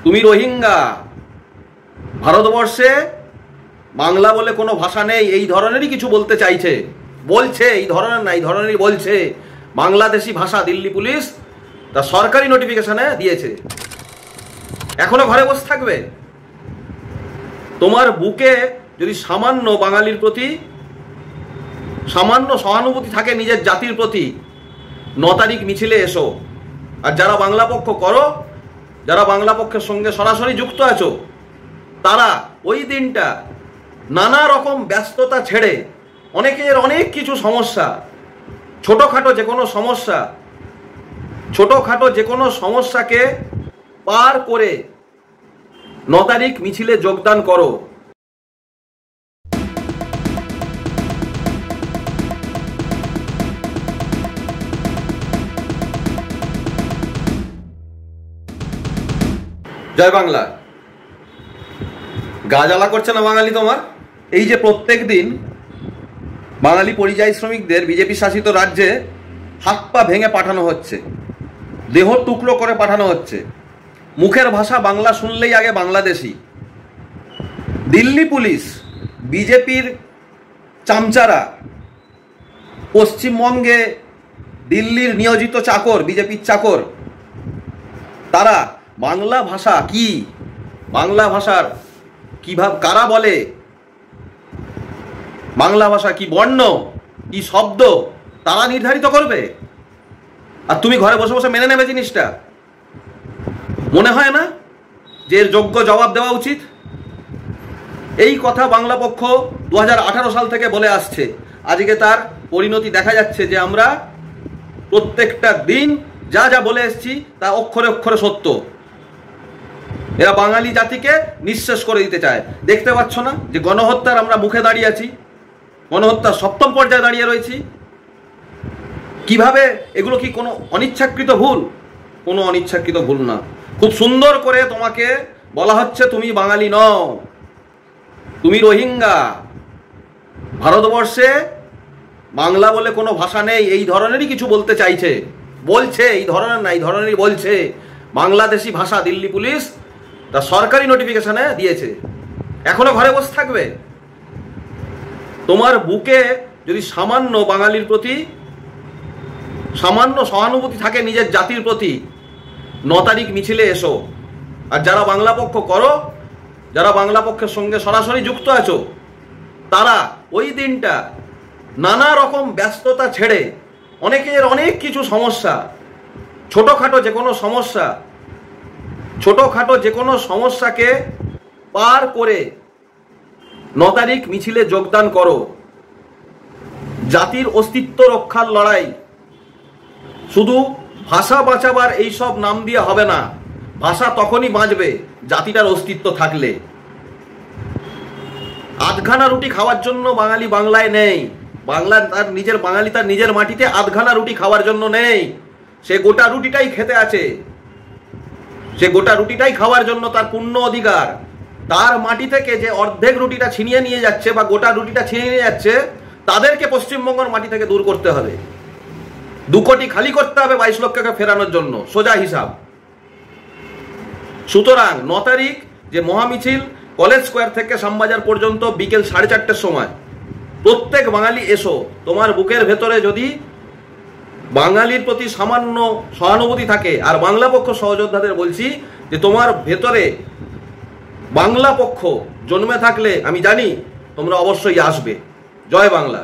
তুমি রোহিঙ্গা, ভারতবর্ষে বাংলা বলে কোনো ভাষা নেই, এই ধরনেরই কিছু বলতে চাইছে, বলছে, এই ধরনের না, এই ধরনেরই বলছে। বাংলাদেশি ভাষা দিল্লি পুলিশ তার সরকারি নোটিফিকেশনে দিয়েছে। এখনো ঘরে বসে থাকবে? তোমার বুকে যদি সামান্য বাঙালির প্রতি সামান্য সহানুভূতি থাকে নিজের জাতির প্রতি, 9 তারিখ মিছিলে এসো। আর যারা বাংলা পক্ষ করো, যারা বাংলা পক্ষের সঙ্গে সরাসরি যুক্ত আছো, তারা ওই দিনটা নানা রকম ব্যস্ততা ছেড়ে, অনেকের অনেক কিছু সমস্যা, ছোটোখাটো যে কোনো সমস্যাকে পার করে 9 তারিখ মিছিলে যোগদান করো। জয় বাংলা। গা জ্বালা করছে না বাঙালি তোমার? এই যে প্রত্যেক দিন বাঙালি পরিযায়ী শ্রমিকদের বিজেপি শাসিত রাজ্যে হাত পা ভেঙে পাঠানো হচ্ছে, দেহ টুকরো করে পাঠানো হচ্ছে, মুখের ভাষা বাংলা শুনলেই আগে বাংলাদেশি। দিল্লি পুলিশ, বিজেপির চামচারা, পশ্চিমবঙ্গে দিল্লির নিয়োজিত চাকর, বিজেপির চাকর, তারা বাংলা ভাষা কি, বাংলা ভাষার কিভাবে কারা বলে, বাংলা ভাষা কি বর্ণ, কি শব্দ, তারা নির্ধারিত করবে। আর তুমি ঘরে বসে বসে মেনে নেবে জিনিসটা? মনে হয় না যে এর যোগ্য জবাব দেওয়া উচিত? এই কথা বাংলা পক্ষ 2018 সাল থেকে বলে আসছে। আজকে তার পরিণতি দেখা যাচ্ছে যে আমরা প্রত্যেকটা দিন যা যা বলে এসেছি তা অক্ষরে অক্ষরে সত্য। এরা বাঙালি জাতিকে নিঃশেষ করে দিতে চায়। দেখতে পাচ্ছ না যে গণহত্যার আমরা মুখে দাঁড়িয়ে আছি, গণহত্যার 7ম পর্যায়ে দাঁড়িয়ে রয়েছি। কিভাবে এগুলো কি কোনো অনিচ্ছাকৃত ভুল? কোনো অনিচ্ছাকৃত ভুল না। খুব সুন্দর করে তোমাকে বলা হচ্ছে তুমি বাঙালি নও, তুমি রোহিঙ্গা। ভারতবর্ষে বাংলা বলে কোনো ভাষা নেই, এই ধরনেরই কিছু বলতে চাইছে, বলছে, এই ধরনের না, এই ধরনেরই বলছে। বাংলাদেশি ভাষা দিল্লি পুলিশ তার সরকারি নোটিফিকেশনে দিয়েছে। এখনো ঘরে বসে থাকবে? তোমার বুকে যদি সামান্য বাঙালির প্রতি সামান্য সহানুভূতি থাকে নিজের জাতির প্রতি, 9 তারিখ মিছিলে এসো। আর যারা বাংলা পক্ষ করো, যারা বাংলা পক্ষের সঙ্গে সরাসরি যুক্ত আছো, তারা ওই দিনটা নানা রকম ব্যস্ততা ছেড়ে, অনেকের অনেক কিছু সমস্যা, ছোটোখাটো যে কোনো সমস্যাকে পার করে 9 তারিখ মিছিলে যোগদান করো। জাতির অস্তিত্ব রক্ষার লড়াই শুধু ভাষা বাঁচাবার এইসব নাম দিয়ে হবে না। ভাষা তখনই বাঁচবে জাতিটার অস্তিত্ব থাকলে। আধখানা রুটি খাওয়ার জন্য বাঙালি বাংলায় নেই। বাঙালি তার নিজের মাটিতে আধখানা রুটি খাওয়ার জন্য নেই। সে গোটা রুটিটাই খেতে আছে, সে গোটা রুটিটাই খাওয়ার জন্য তার পূর্ণ অধিকার। তার মাটি থেকে যে অর্ধেক রুটিটা ছিনিয়ে নিয়ে যাচ্ছে বা গোটা রুটিটা ছিনিয়ে নিয়ে যাচ্ছে, তাদেরকে পশ্চিমবঙ্গের মাটি থেকে দূর করতে হবে। 2 কোটি খালি করতে হবে 22 লক্ষকে ফেরানোর জন্য, সোজা হিসাব। সুতরাং 9 তারিখ যে মহামিছিল কলেজ স্কোয়ার থেকে শ্যামবাজার পর্যন্ত বিকেল 4:30টার সময়, প্রত্যেক বাঙালি এসো। তোমার বুকের ভেতরে যদি বাঙালির প্রতি সামান্য সহানুভূতি থাকে, আর বাংলা পক্ষ সহযোদ্ধাদের বলছি যে তোমার ভেতরে বাংলা পক্ষ জন্মে থাকলে আমি জানি তোমরা অবশ্যই আসবে। জয় বাংলা।